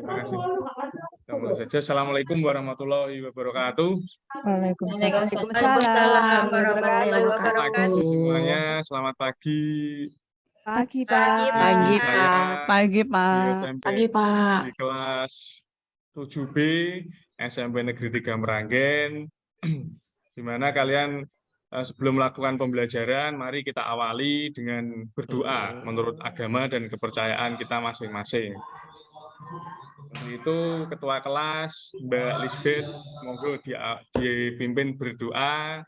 Terima kasih. Kita mulai saja. Assalamualaikum warahmatullahi wabarakatuh. Waalaikumsalam warahmatullahi wabarakatuh. Semuanya, selamat pagi. Pagi, Pak. Pagi, Saya Pagi, di Pak. SMP Pagi, Pak. di kelas 7B SMP Negeri 3 Meranggen, di mana kalian sebelum melakukan pembelajaran, mari kita awali dengan berdoa menurut agama dan kepercayaan kita masing-masing. Untuk itu, Ketua Kelas Mbak Lisbeth, monggo dipimpin berdoa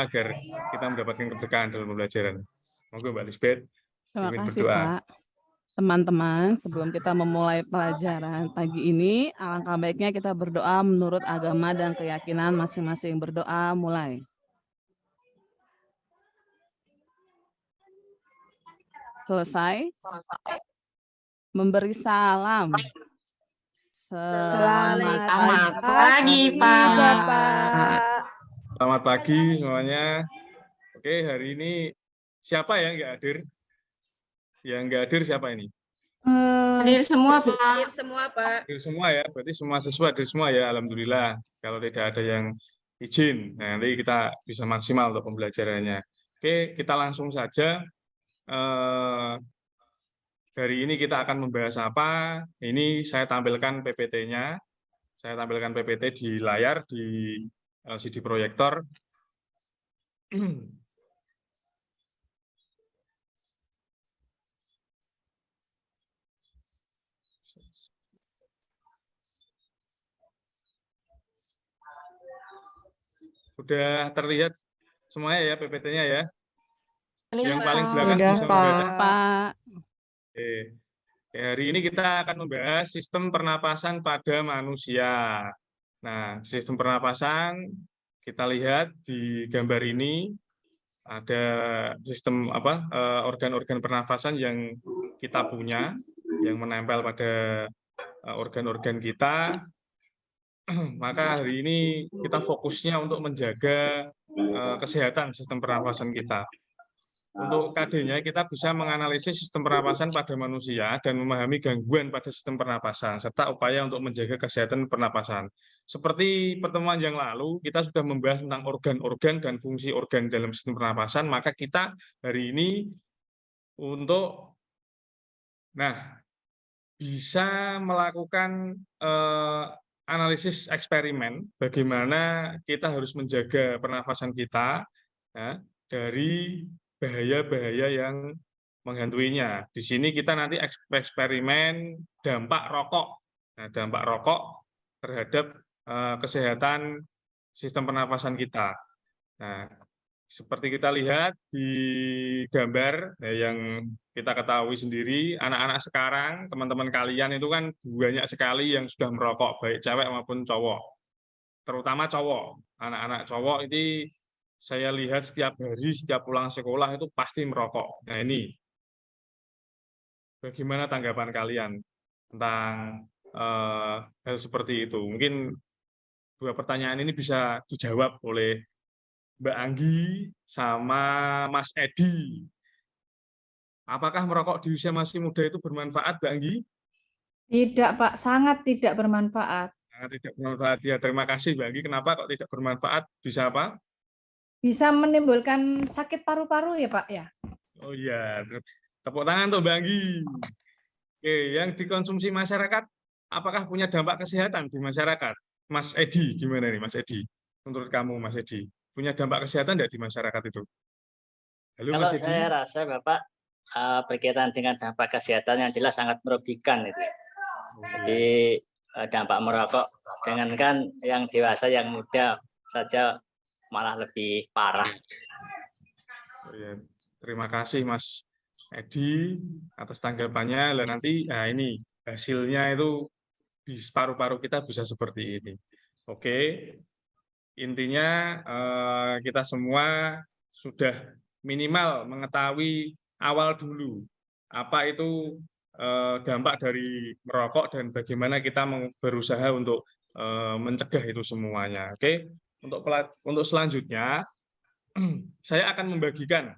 agar kita mendapatkan keberkahan dalam pembelajaran. Monggo Mbak Lisbeth. Terima kasih, Pak. Teman-teman, sebelum kita memulai pelajaran pagi ini, alangkah baiknya kita berdoa menurut agama dan keyakinan masing-masing. Berdoa mulai. Selesai. Memberi salam. Selamat pagi, Pak. Bapak. Selamat pagi semuanya. Oke, hari ini siapa yang nggak hadir? Yang nggak hadir siapa ini? Hadir semua, Pak. Hadir semua, Pak. Hadir semua ya, berarti semua siswa hadir semua ya, alhamdulillah. Kalau tidak ada yang izin, nah, nanti kita bisa maksimal untuk pembelajarannya. Oke, kita langsung saja. Hari ini kita akan membahas apa? Ini saya tampilkan PPT-nya. Saya tampilkan PPT di layar, di LCD proyektor. Sudah terlihat semuanya ya PPT-nya ya. Yang paling belakang bisa membaca. Pak. Oke. Hari ini kita akan membahas sistem pernapasan pada manusia. Nah, sistem pernapasan kita lihat di gambar ini ada sistem organ-organ pernafasan yang kita punya yang menempel pada organ-organ kita. Maka hari ini kita fokusnya untuk menjaga kesehatan sistem pernafasan kita. Untuk KD-nya kita bisa menganalisis sistem pernapasan pada manusia dan memahami gangguan pada sistem pernapasan serta upaya untuk menjaga kesehatan pernapasan. Seperti pertemuan yang lalu kita sudah membahas tentang organ-organ dan fungsi organ dalam sistem pernapasan, maka kita hari ini bisa melakukan analisis eksperimen bagaimana kita harus menjaga pernafasan kita ya, dari bahaya-bahaya yang menghantuinya. Di sini kita nanti eksperimen dampak rokok. Nah, dampak rokok terhadap kesehatan sistem pernafasan kita. Nah, seperti kita lihat di gambar yang kita ketahui sendiri, anak-anak sekarang, teman-teman kalian itu kan banyak sekali yang sudah merokok, baik cewek maupun cowok. Terutama cowok. Anak-anak cowok ini saya lihat setiap hari, setiap pulang sekolah itu pasti merokok. Nah ini, bagaimana tanggapan kalian tentang hal seperti itu? Mungkin dua pertanyaan ini bisa dijawab oleh Mbak Anggi sama Mas Edi. Apakah merokok di usia masih muda itu bermanfaat, Mbak Anggi? Tidak, Pak. Sangat tidak bermanfaat. Sangat tidak bermanfaat. Ya, terima kasih, Mbak Anggi. Kenapa kok tidak bermanfaat? Bisa apa? Bisa menimbulkan sakit paru-paru ya, Pak, ya? Oh iya, tepuk tangan tuh, Mbak Anggi. Oke, yang dikonsumsi masyarakat, apakah punya dampak kesehatan di masyarakat? Mas Edi, gimana nih, Mas Edi? Menurut kamu, Mas Edi, punya dampak kesehatan tidak di masyarakat itu? Halo, Kalau Mas Edi. saya rasa, Bapak, berkaitan dengan dampak kesehatan yang jelas sangat merugikan itu. Jadi dampak merokok, jangankan yang dewasa, yang muda saja malah lebih parah. Oh, ya. Terima kasih Mas Edi atas tanggapannya. Dan nanti ini hasilnya itu di paru-paru kita bisa seperti ini. Oke, intinya kita semua sudah minimal mengetahui awal dulu apa itu dampak dari merokok dan bagaimana kita berusaha untuk mencegah itu semuanya. Oke, untuk selanjutnya saya akan membagikan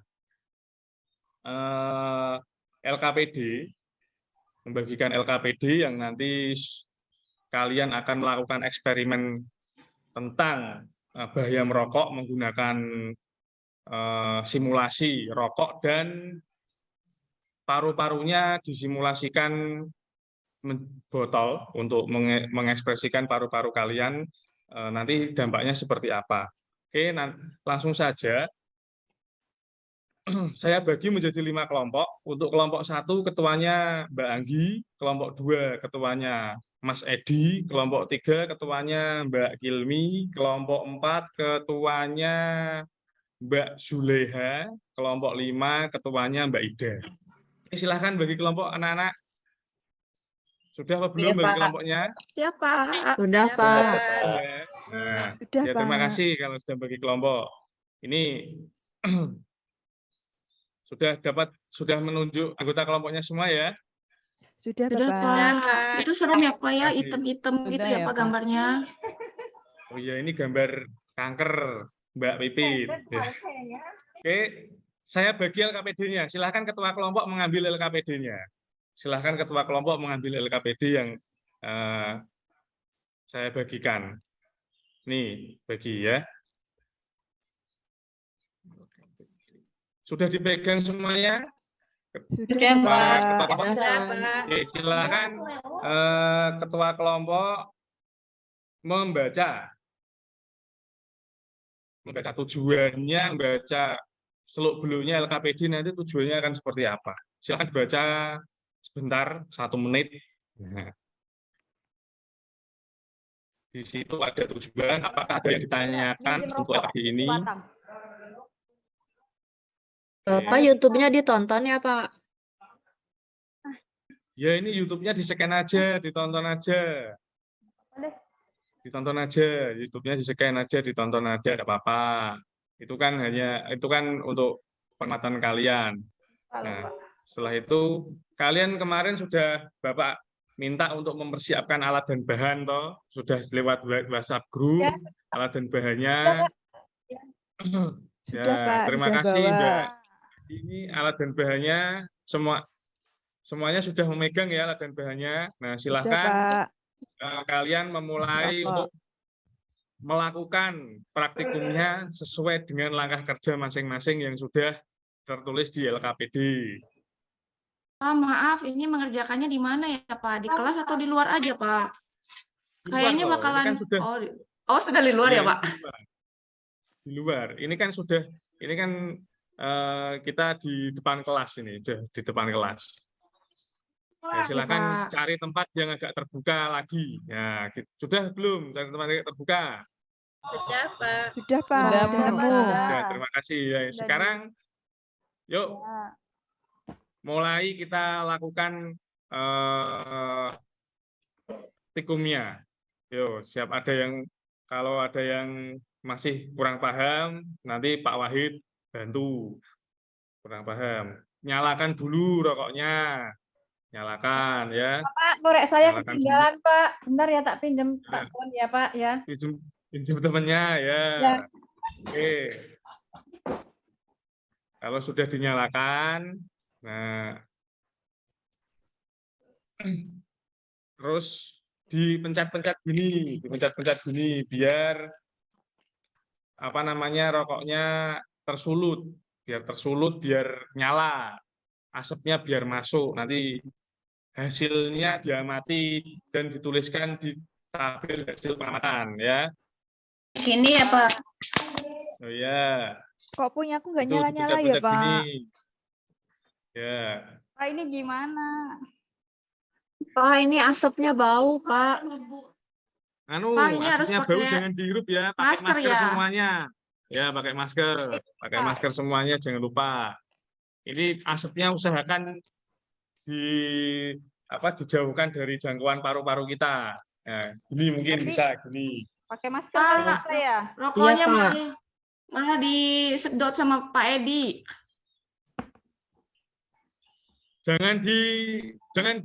LKPD membagikan LKPD yang nanti kalian akan melakukan eksperimen tentang bahaya merokok menggunakan simulasi rokok dan paru-parunya disimulasikan botol untuk mengekspresikan paru-paru kalian nanti dampaknya seperti apa. Oke, langsung saja. Saya bagi menjadi 5 kelompok. Untuk kelompok 1 ketuanya Mbak Anggi, kelompok 2 ketuanya Mas Edi, kelompok 3 ketuanya Mbak Kilmi, kelompok 4 ketuanya Mbak Zuleha, kelompok 5 ketuanya Mbak Ida. Silahkan bagi kelompok anak-anak. Sudah apa belum bagi kelompoknya? Siap, Pak. Sudah, Pak. Nah, Sudah, ya, terima Pak. kasih kalau sudah bagi kelompok. Ini sudah menunjuk anggota kelompoknya semua ya? Sudah, Sudah, Pak. Pak. Itu serem ya, Pak ya, Makasih. hitam-hitam gitu Sudah ya, ya, Pak, Pak. gambarnya. Oh iya, ini gambar kanker Mbak Pipit. Ya. Oke, saya bagi LKPD-nya. Silahkan ketua kelompok mengambil LKPD-nya. Silahkan ketua kelompok mengambil LKPD yang saya bagikan. Nih, bagi ya. Sudah dipegang semuanya? Sudah, Pak. Pak. Ketua kelompok? Sudah, Pak. Oke, silakan ketua kelompok membaca tujuannya, membaca seluk-beluknya LKPD nanti tujuannya akan seperti apa. Silakan baca sebentar, 1 menit. Nah, di situ ada tujuan, apakah ada yang ditanyakan untuk LKPD ini? Bapak YouTube-nya ditonton ya, Pak? Ya ini YouTube-nya di-scan aja, ditonton aja. Ditonton aja, YouTube-nya di-scan aja, ditonton aja, tidak apa-apa. Itu kan untuk pengamatan kalian. Nah, setelah itu kalian kemarin sudah Bapak minta untuk mempersiapkan alat dan bahan toh, sudah lewat WhatsApp group, Ya. alat dan bahannya. Sudah, Ya, Pak. terima Sudah kasih bawa. Mbak. Ini alat dan bahannya semuanya sudah memegang ya alat dan bahannya. Nah, Sudah, silakan Pak. kalian memulai Bapak. untuk melakukan praktikumnya sesuai dengan langkah kerja masing-masing yang sudah tertulis di LKPD. Pak, maaf, ini mengerjakannya di mana ya, Pak? Di kelas atau di luar aja, Pak? Di luar Kayaknya loh, ini bakalan... kan sudah, Oh, sudah di luar iya, ya, Pak? di luar. Ini kan kita di depan kelas ini, di depan kelas. Ya, silakan Pak. cari tempat yang agak terbuka lagi. Ya, sudah belum cari tempat yang terbuka? Sudah, Pak. Sudah, Pak. Sudah, Sudah, Pak. Pak. Ya, terima kasih. Ya, sekarang, yuk mulai kita lakukan praktikumnya. Yuk, siap kalau ada yang masih kurang paham, nanti Pak Wahid bantu. Kurang paham. Nyalakan dulu rokoknya. Nyalakan ya. Pak, korek saya Nyalakan ketinggalan, Pak. Bentar ya, tak pinjam Ya. telepon ya, Pak, ya. Pinjam temannya ya. Ya. Oke. Kalau sudah dinyalakan, nah terus dipencet-pencet gini biar rokoknya tersulut, biar nyala, asapnya biar masuk, nanti hasilnya diamati dan dituliskan di tabel hasil pengamatan ya. Gini ya, Pak. Oh ya. Kok punya aku nggak Itu nyala-nyala ya, dipencet-pencet Pak? gini. Ya. Pak, ini gimana? Pak, ini asapnya bau, Pak. Pak, ini harus Asapnya bau pakai jangan dihirup ya, pakai masker masker ya. semuanya. Ya, pakai masker semuanya, jangan lupa. Ini asapnya usahakan dijauhkan dari jangkauan paru-paru kita. Nah, ini mungkin Tapi- bisa gini. Pakai masker Pak. nggak bisa ya? Rokoknya Iya, Pak. malah disedot sama Pak Edi. Jangan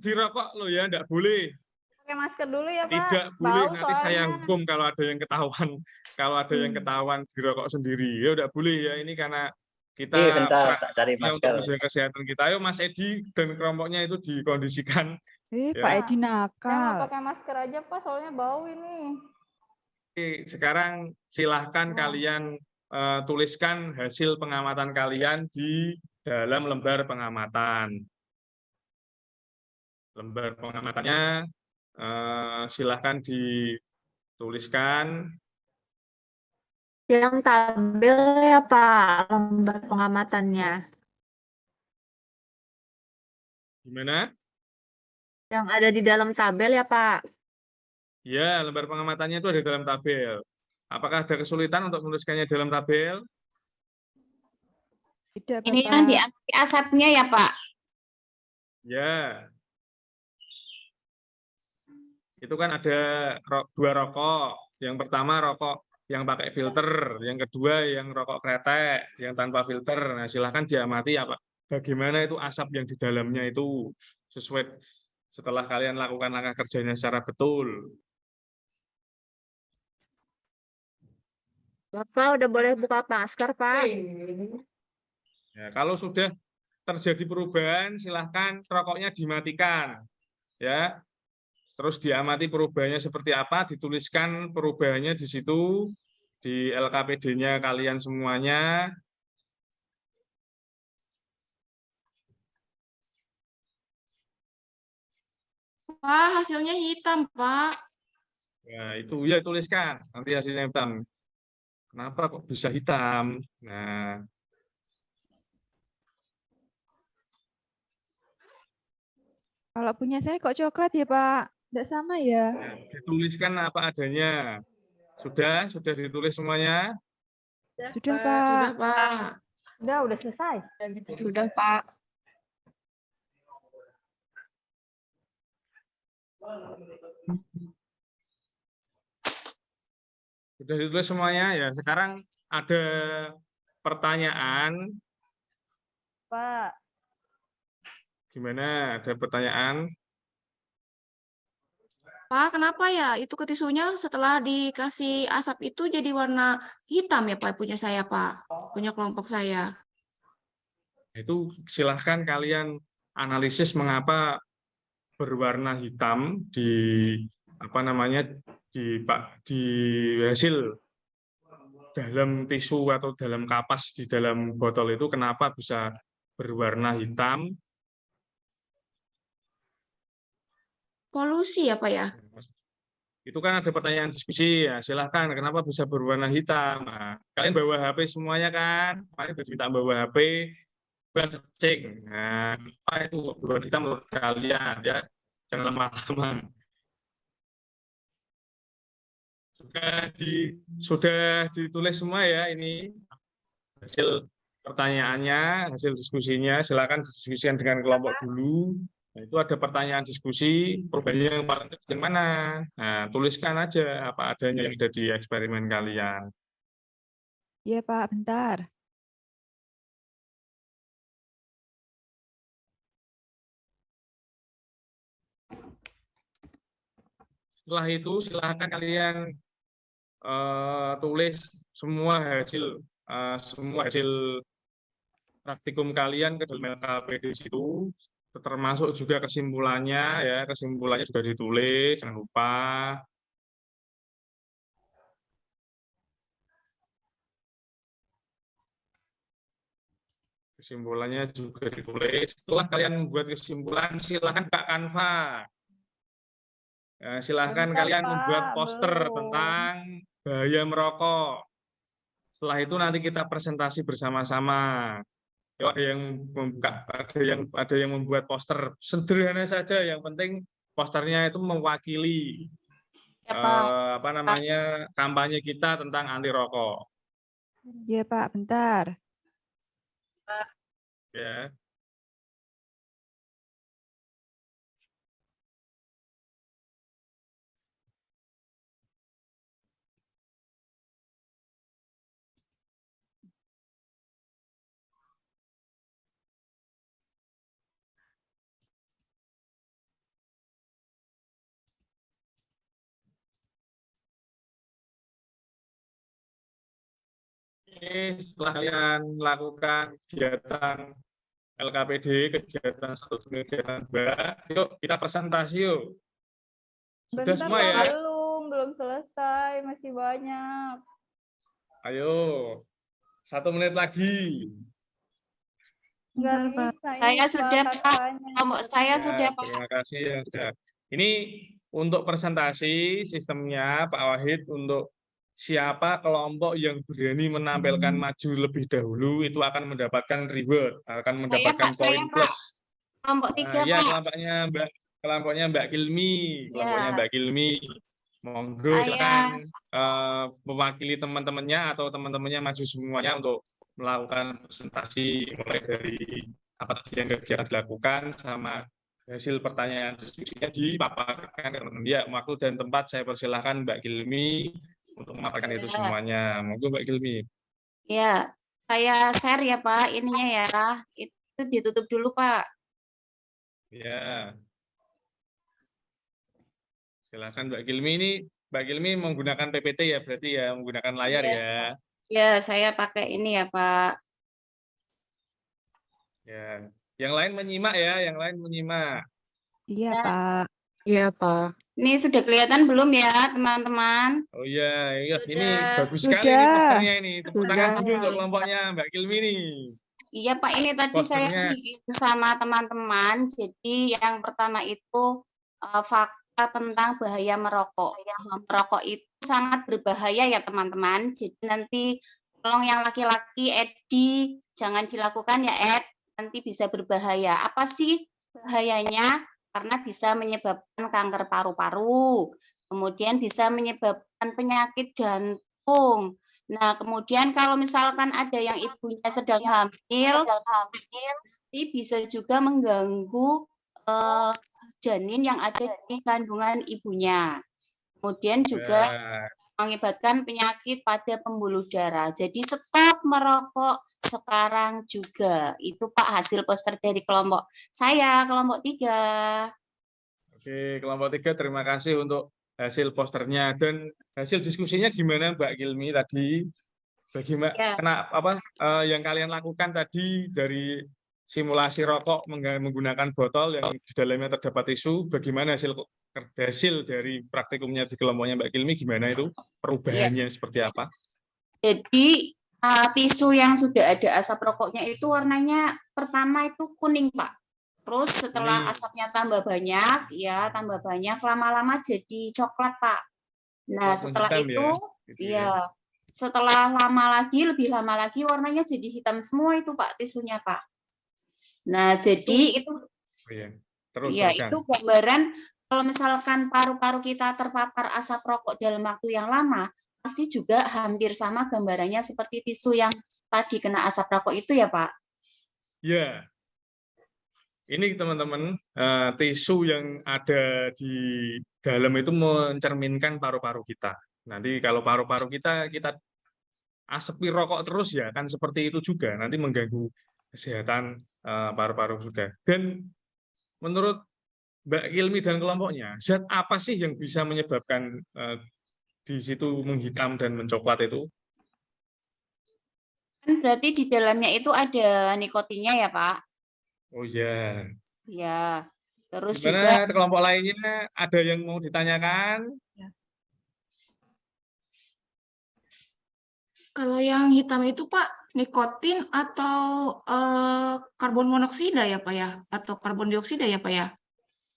dirokok loh ya, enggak boleh. Pakai masker dulu ya, Pak. Tidak boleh, Bau nanti saya soalnya. hukum kalau ada yang ketahuan dirokok sendiri. Ya enggak boleh ya, ini karena kita bentar, tak cari prakteknya untuk masker. menjaga kesehatan kita. Ayo Mas Edi dan kelompoknya itu dikondisikan. Pak Ya. Edi Saya mau nakal. pakai masker aja, Pak, soalnya bau ini. Oke, sekarang silahkan kalian tuliskan hasil pengamatan kalian di dalam lembar pengamatan. Lembar pengamatannya silahkan dituliskan. Yang tabel ya Pak, lembar pengamatannya. Gimana? Yang ada di dalam tabel ya Pak. Ya, lembar pengamatannya itu ada dalam tabel. Apakah ada kesulitan untuk menuliskannya dalam tabel? Tidak, Ini yang Bapak. diamati asapnya ya, Pak. Ya. Itu kan ada dua rokok. Yang pertama rokok yang pakai filter, yang kedua yang rokok kretek, yang tanpa filter. Nah, silahkan diamati apa bagaimana itu asap yang di dalamnya itu sesuai setelah kalian lakukan langkah kerjanya secara betul. Bapak udah boleh buka masker Pak. Ya, kalau sudah terjadi perubahan, silahkan rokoknya dimatikan. Ya, terus diamati perubahannya seperti apa, dituliskan perubahannya di situ, di LKPD-nya kalian semuanya. Pak, hasilnya hitam, Pak. Ya, itu ya tuliskan, nanti hasilnya hitam. Kenapa kok bisa hitam? Nah, Kalau punya saya kok coklat ya, Pak? Tidak sama ya? dituliskan apa adanya. Sudah ditulis semuanya? Sudah, Pak. Pak. Sudah, Pak. Udah selesai. Sudah Pak. Sudah ditulis semuanya ya. Sekarang ada pertanyaan. Pak, Gimana? Ada pertanyaan? Pak, kenapa ya itu ketisunya setelah dikasih asap itu jadi warna hitam ya, Pak, punya saya, Pak. Punya kelompok saya. Itu silahkan kalian analisis mengapa berwarna hitam di apa namanya di hasil dalam tisu atau dalam kapas di dalam botol itu kenapa bisa berwarna hitam. Polusi ya, Pak ya? Itu kan ada pertanyaan diskusi ya, silahkan kenapa bisa berwarna hitam. Nah, kalian bawa HP semuanya kan, kalian minta bawa HP, kalian cek. Nah, apa itu berwarna hitam menurut kalian ya? Jangan lama-lama. Sudah ditulis semua ya ini hasil pertanyaannya, hasil diskusinya. Silakan didiskusikan dengan kelompok dulu. Nah, itu ada pertanyaan diskusi, perubahannya yang paling yang mana? Nah, tuliskan aja apa adanya yang ada di eksperimen kalian. Iya, Pak. Bentar. Setelah itu silakan kalian tulis semua hasil praktikum kalian ke dalam LKPD situ, termasuk juga kesimpulannya ya, kesimpulannya juga ditulis, jangan lupa. Kesimpulannya juga ditulis. Setelah kalian membuat kesimpulan, silakan Kak Canva. Ya, silahkan Bentar, kalian Pak, membuat poster belum. tentang bahaya merokok. Setelah itu nanti kita presentasi bersama-sama. Yuk, ada yang membuka, ada yang membuat poster sederhana saja. Yang penting posternya itu mewakili Ya, Pak. apa namanya kampanye kita tentang anti rokok. Iya, Pak. Bentar. Ya. Setelah kalian melakukan kegiatan LKPD, kegiatan 1, kegiatan 2, yuk kita presentasi yuk. Sudah Bentar semua Pak, ya? belum selesai, masih banyak. Ayo, 1 menit lagi. Nggak Bentar, Pak. bisa Saya ini sudah, Pak, Pak. kakaknya. Kelompok saya Ya, sudah, Pak. terima kasih ya sudah. Ini untuk presentasi sistemnya Pak Wahid, untuk siapa kelompok yang berani menampilkan maju lebih dahulu itu akan mendapatkan reward, akan mendapatkan Pak, saya, poin Pak. plus. Kelompok Nah, 3, iya Pak. kelompoknya Mbak Kilmi, kelompoknya Ya. Mbak Kilmi. Monggo Saya. silakan mewakili teman-temannya atau teman-temannya maju semuanya untuk melakukan presentasi mulai dari apa tadi yang kegiatan dilakukan sama hasil pertanyaan diskusinya dipaparkan. Ya, waktu dan tempat saya persilahkan Mbak Kilmi untuk memaparkan itu semuanya. Monggo Mbak Kilmi. Ya, saya share ya Pak, ininya ya. Itu ditutup dulu Pak. Ya. Silakan Mbak Kilmi. Ini Mbak Kilmi menggunakan PPT ya, berarti ya menggunakan layar Iya. ya. Ya, saya pakai ini ya Pak. Ya. Yang lain menyimak ya, yang lain menyimak. Iya, Ya. Pak. Iya, Pak. Ini sudah kelihatan belum ya teman-teman? Oh iya, iya. Ini Sudah. bagus sekali Sudah. ini posternya ini. Tepuk tangan Sudah. dulu untuk kelompoknya Mbak Kilmi nih. Iya Pak, ini tadi saya Posternya. bikin sama teman-teman. Jadi yang pertama itu fakta tentang bahaya merokok. Merokok itu sangat berbahaya ya teman-teman. Jadi nanti tolong yang laki-laki, Edi, jangan dilakukan ya Ed. Nanti bisa berbahaya. Apa sih bahayanya? Karena bisa menyebabkan kanker paru-paru. Kemudian bisa menyebabkan penyakit jantung. Nah, kemudian kalau misalkan ada yang ibunya sedang hamil, nanti bisa juga mengganggu janin yang ada di kandungan ibunya. Kemudian juga Ya. mengakibatkan penyakit pada pembuluh darah. Jadi stop merokok sekarang juga. Itu Pak hasil poster dari kelompok saya, kelompok 3. Oke, kelompok 3 terima kasih untuk hasil posternya dan hasil diskusinya gimana Mbak Kilmi tadi? Bagaimana Ya. yang kalian lakukan tadi dari simulasi rokok menggunakan botol yang di dalamnya terdapat tisu, bagaimana hasil dari praktikumnya di kelompoknya Mbak Kilmi, gimana itu perubahannya seperti apa? Jadi tisu yang sudah ada asap rokoknya itu warnanya pertama itu kuning Pak. Terus setelah asapnya tambah banyak, lama-lama jadi coklat Pak. Nah setelah itu, ya setelah lebih lama lagi warnanya jadi hitam semua itu Pak tisunya Pak. Nah jadi itu, itu gambaran kalau misalkan paru-paru kita terpapar asap rokok dalam waktu yang lama, pasti juga hampir sama gambarannya seperti tisu yang tadi kena asap rokok itu ya Pak. Ya. Ini teman-teman, tisu yang ada di dalam itu mencerminkan paru-paru kita. Nanti kalau paru-paru kita asepi rokok terus ya kan seperti itu juga, nanti mengganggu kesehatan paru-paru juga. Dan menurut Mbak Kilmi dan kelompoknya, zat apa sih yang bisa menyebabkan di situ menghitam dan mencoklat itu? Kan berarti di dalamnya itu ada nikotinnya ya Pak? Oh ya. Ya, terus Gimana juga kelompok lainnya ada yang mau ditanyakan? kalau yang hitam itu Pak, nikotin atau karbon monoksida ya Pak ya? Atau karbon dioksida ya Pak ya?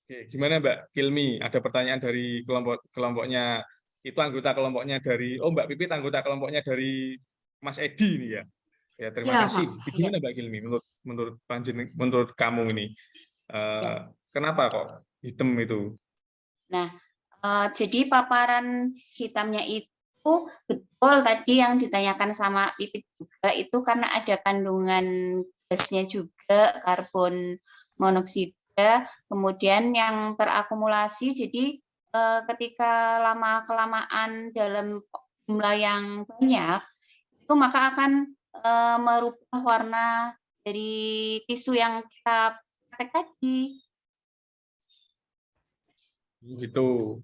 Oke, gimana Mbak Kilmi? Ada pertanyaan dari kelompoknya, itu anggota kelompoknya dari, Mbak Pipit anggota kelompoknya dari Mas Edi ini ya? Ya, terima kasih. Pak. Gimana Mbak Kilmi? Menurut kamu ini, kenapa kok hitam itu? Nah, jadi paparan hitamnya itu betul tadi yang ditanyakan sama Pipit juga, itu karena ada kandungan gasnya juga, karbon monoksida, kemudian yang terakumulasi, jadi ketika lama-kelamaan dalam jumlah yang banyak, itu maka akan merubah warna dari tisu yang kita pakai tadi. Gitu.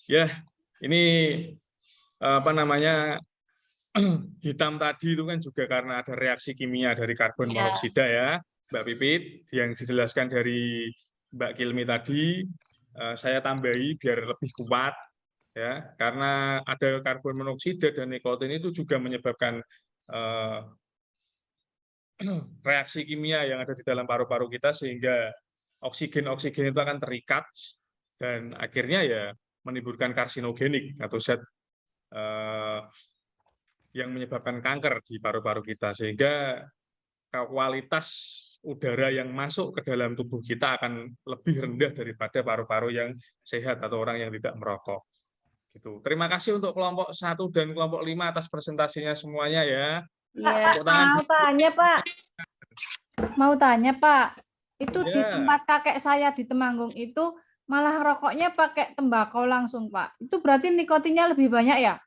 Ya, ini hitam tadi itu kan juga karena ada reaksi kimia dari karbon Ya. monoksida ya, Mbak Pipit, yang dijelaskan dari Mbak Kilmi tadi, saya tambahi biar lebih kuat ya, karena ada karbon monoksida dan nikotin itu juga menyebabkan reaksi kimia yang ada di dalam paru-paru kita sehingga oksigen itu akan terikat dan akhirnya ya menimbulkan karsinogenik atau zat yang menyebabkan kanker di paru-paru kita, sehingga kualitas udara yang masuk ke dalam tubuh kita akan lebih rendah daripada paru-paru yang sehat atau orang yang tidak merokok. Gitu. Terima kasih untuk kelompok 1 dan kelompok 5 atas presentasinya semuanya ya. Iya. Tepuk tangan. Mau tanya, Pak. Mau tanya, Pak. Itu di Ya. tempat kakek saya di Temanggung itu malah rokoknya pakai tembakau langsung, Pak. Itu berarti nikotinnya lebih banyak ya?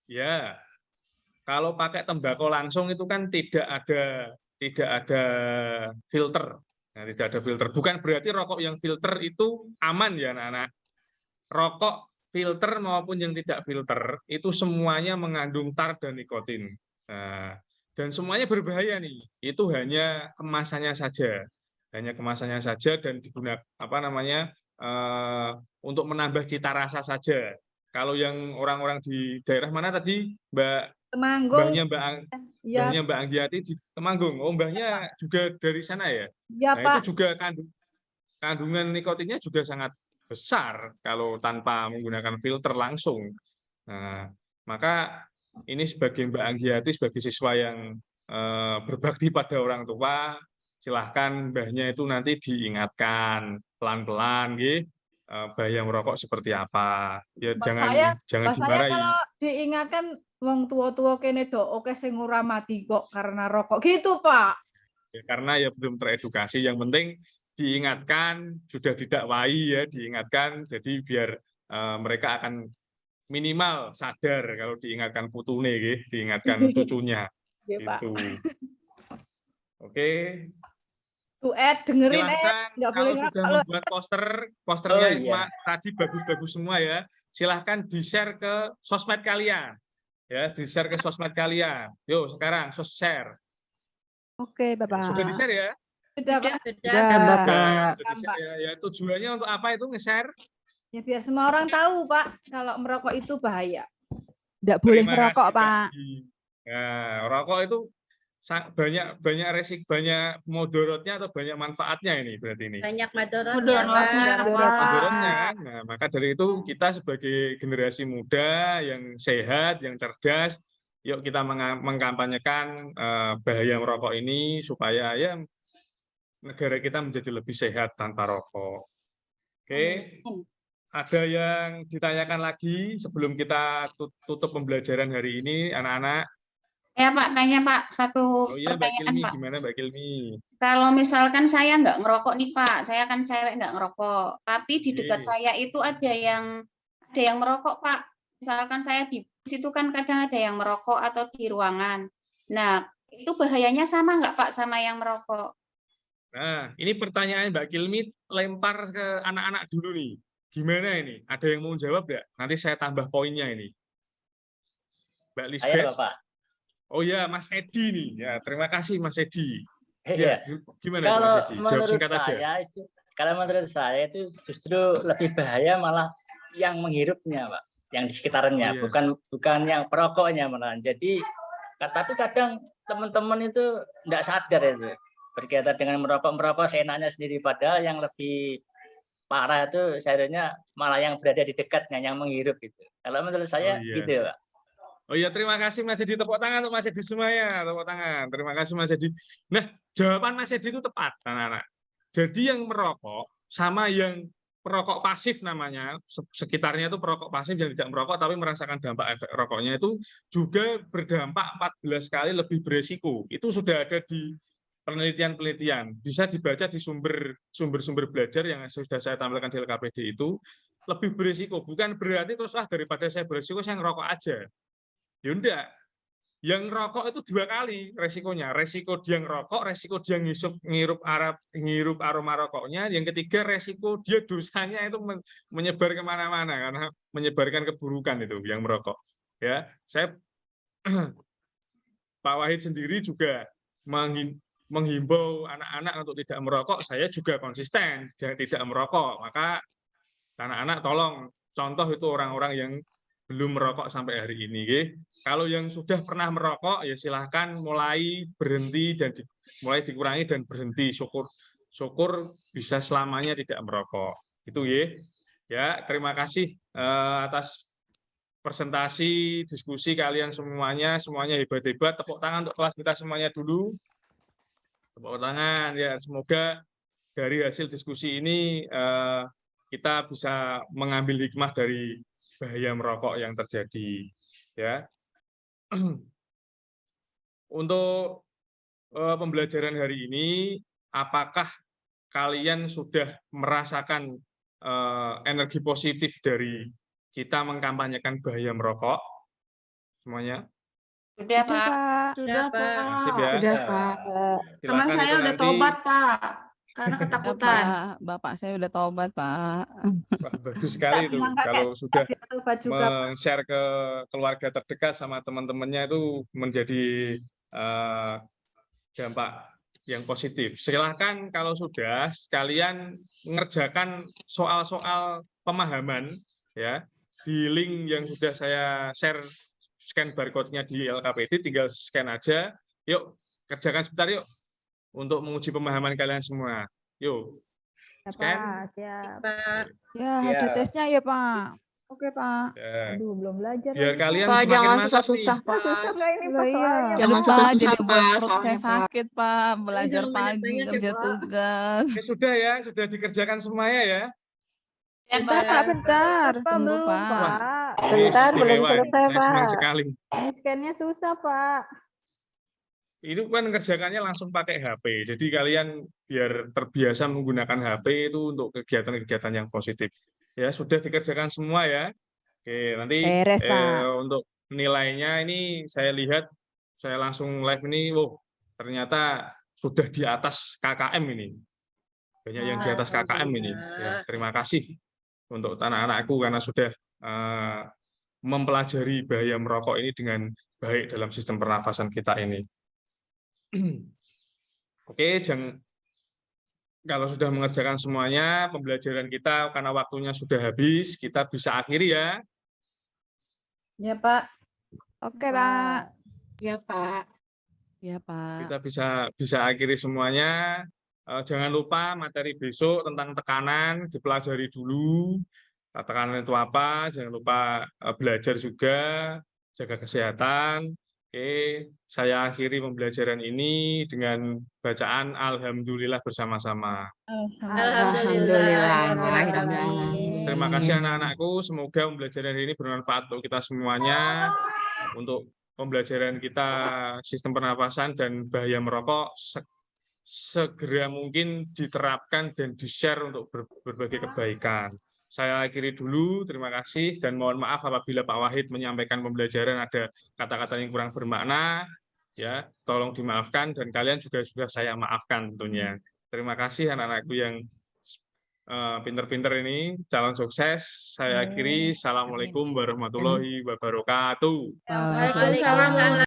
Ya, kalau pakai tembakau langsung itu kan tidak ada filter. Nah, tidak ada filter. Bukan berarti rokok yang filter itu aman ya anak-anak. Rokok filter maupun yang tidak filter itu semuanya mengandung tar dan nikotin. Nah, dan semuanya berbahaya nih. Itu hanya kemasannya saja. Hanya kemasannya saja dan digunakan untuk menambah cita rasa saja. Kalau yang orang-orang di daerah mana tadi, Temanggung. Mbahnya Mbak Anggiati di Temanggung. Oh, mbahnya juga dari sana ya? Ya, Nah, Pak. itu juga kandungan nikotinnya juga sangat besar kalau tanpa menggunakan filter langsung. Nah, maka ini sebagai Mbak Anggiati, sebagai siswa yang berbakti pada orang tua, silahkan mbahnya itu nanti diingatkan pelan-pelan, bahaya merokok seperti apa. Ya jangan Saya dimarahi. kalau diingatkan wong tua-tua kene do oke sing ora mati kok karena rokok gitu, Pak. Ya, karena ya belum teredukasi. Yang penting diingatkan, sudah didakwai ya, diingatkan. Jadi biar mereka akan minimal sadar kalau diingatkan putune, diingatkan cucunya. Iya, Pak. Itu. Oke. Dengerin Silahkan nggak kalau boleh sudah kalau membuat posternya Oh, iya. tadi bagus-bagus semua ya. Silahkan di-share ke sosmed kalian. Ya, di-share ke sosmed kalian. Yuk, sekarang share. Oke, Bapak. Sudah di-share ya? sudah, Pak. Sudah. Sudah Pak. di-share ya. Ya, tujuannya untuk apa itu nge-share? Ya biar semua orang tahu, Pak, kalau merokok itu bahaya. Tidak boleh Terima merokok, kasih, Pak. Di. Nah, rokok itu banyak mudorotnya atau banyak manfaatnya ini berarti ini. Banyak madorotnya, Mudaratnya, Pak. Mudaratnya Pak. kan. Nah, maka dari itu kita sebagai generasi muda yang sehat, yang cerdas, yuk kita mengkampanyekan bahaya merokok ini supaya ya negara kita menjadi lebih sehat tanpa rokok. Oke. Ada yang ditanyakan lagi sebelum kita tutup pembelajaran hari ini, anak-anak? Ya Pak, tanya Pak, satu Oh iya, Mbak pertanyaan Kilmi, Pak. gimana Mbak Kilmi? Kalau misalkan saya nggak ngerokok nih Pak, saya kan cewek nggak ngerokok, tapi di dekat Oke. saya itu ada yang merokok Pak. Misalkan saya di bus itu kan kadang ada yang merokok atau di ruangan. Nah, itu bahayanya sama nggak Pak sama yang merokok? Nah, ini pertanyaan Mbak Kilmi lempar ke anak-anak dulu nih. Gimana ini? Ada yang mau jawab nggak? Nanti saya tambah poinnya ini. Mbak Saya, Lisbeth. Bapak. Oh ya, Mas Edi nih. Ya, terima kasih Mas Edi. Iya. Ya, gimana itu Kalau Mas Edi? Jawab menurut singkat aja. kalau menurut saya itu justru lebih bahaya malah yang menghirupnya, Pak, yang di sekitarnya, Oh, iya. bukan yang perokoknya malahan. Jadi, tapi kadang teman-teman itu tidak sadar itu berkaitan dengan merokok seenaknya sendiri, padahal yang lebih parah itu seharusnya malah yang berada di dekatnya, yang menghirup itu. Kalau menurut saya Oh, iya. gitu, Pak. Oh iya, terima kasih Mas Edi. Tepuk tangan untuk Mas Edi semuanya. Tepuk tangan. Terima kasih Mas Edi. Nah, jawaban Mas Edi itu tepat, anak-anak. Jadi yang merokok sama yang perokok pasif namanya, sekitarnya itu perokok pasif yang tidak merokok tapi merasakan dampak efek rokoknya itu juga berdampak 14 kali lebih beresiko. Itu sudah ada di penelitian-penelitian. Bisa dibaca di sumber-sumber belajar yang sudah saya tampilkan di LKPD itu, lebih beresiko. Bukan berarti terus daripada saya beresiko saya ngerokok aja. Ya enggak. yang rokok itu 2 kali resikonya. Resiko dia ngerokok, resiko dia ngirup aroma rokoknya. Yang ketiga, resiko dia dosanya itu menyebar kemana-mana karena menyebarkan keburukan itu yang merokok. Ya, saya Pak Wahid sendiri juga menghimbau anak-anak untuk tidak merokok. Saya juga konsisten tidak merokok. Maka anak-anak tolong contoh itu orang-orang yang belum merokok sampai hari ini. Kalau yang sudah pernah merokok, ya silahkan mulai berhenti dan mulai dikurangi dan berhenti. Syukur bisa selamanya tidak merokok. Itu ya. Terima kasih atas presentasi, diskusi kalian semuanya hebat-hebat. Tepuk tangan untuk kelas kita semuanya dulu. Tepuk tangan ya. Semoga dari hasil diskusi ini kita bisa mengambil hikmah dari bahaya merokok yang terjadi. Ya. Untuk pembelajaran hari ini, apakah kalian sudah merasakan energi positif dari kita mengkampanyekan bahaya merokok? Semuanya? Sudah, Sudah, Pak. Pak. Sudah, Pak. Sip ya. Sudah, Pak. Teman Silakan saya itu udah nanti. tobat, Pak. Karena Ya, ketakutan. Pak. Bapak saya udah tobat, Pak. Wah, bagus sekali itu. bilang kakek Kalau sudah dia tobat juga, Pak. men-share ke keluarga terdekat sama teman-temannya itu menjadi dampak yang positif. Silahkan kalau sudah sekalian mengerjakan soal-soal pemahaman ya di link yang sudah saya share, scan barcode-nya di LKPD, tinggal scan aja. Yuk kerjakan sebentar yuk untuk menguji pemahaman kalian semua. Yuk. Scan. Siap. Ya, ada tesnya ya, Pak. Oke, Pak. Ya. Aduh, belum belajar. Biar lagi, kalian Pak, semakin jangan mantap susah-susah, nih. Pak. Susah nggak ini Loh, Pak iya. soalnya? Jangan Lupa, susah-susah, jadi buat Pak, perut saya soalnya, Pak. sakit, Pak. Belajar Jangan pagi, banyak-banyak ya, kerja Pak. tugas. Oke, sudah ya, sudah dikerjakan semuanya ya. Ya, Bentar, Pak. Pak, bentar. Apa Tunggu, belum, Pak. Pak? Ini Bentar, belum istimewa ini. selesai, Saya senang Pak. sekali. Ini scan-nya susah, Pak. Itu kan kerjakannya langsung pakai HP. Jadi kalian biar terbiasa menggunakan HP itu untuk kegiatan-kegiatan yang positif. Ya, sudah dikerjakan semua ya. Oke, nanti Beres, Pak. untuk nilainya ini saya lihat, saya langsung live ini, wow, ternyata sudah di atas KKM ini. Banyak yang di atas KKM ini. Ya, terima kasih untuk anak-anakku karena sudah mempelajari bahaya merokok ini dengan baik dalam sistem pernafasan kita ini. Oke, kalau sudah mengerjakan semuanya, pembelajaran kita karena waktunya sudah habis, kita bisa akhiri ya. Ya, Pak. Oke, Pak. Ya, Pak. Ya, Pak. Kita bisa akhiri semuanya. Jangan lupa materi besok tentang tekanan dipelajari dulu. Tekanan itu apa? Jangan lupa belajar juga, jaga kesehatan. Oke, saya akhiri pembelajaran ini dengan bacaan Alhamdulillah bersama-sama. Alhamdulillah. Terima kasih anak-anakku. Semoga pembelajaran ini bermanfaat untuk kita semuanya. Untuk pembelajaran kita sistem pernafasan dan bahaya merokok segera mungkin diterapkan dan di-share untuk berbagai kebaikan. Saya akhiri dulu, terima kasih, dan mohon maaf apabila Pak Wahid menyampaikan pembelajaran ada kata-kata yang kurang bermakna, ya tolong dimaafkan, dan kalian juga sudah saya maafkan tentunya. Terima kasih anak-anakku yang pinter-pinter ini, calon sukses. Saya akhiri, Assalamualaikum warahmatullahi wabarakatuh. Waalaikumsalam.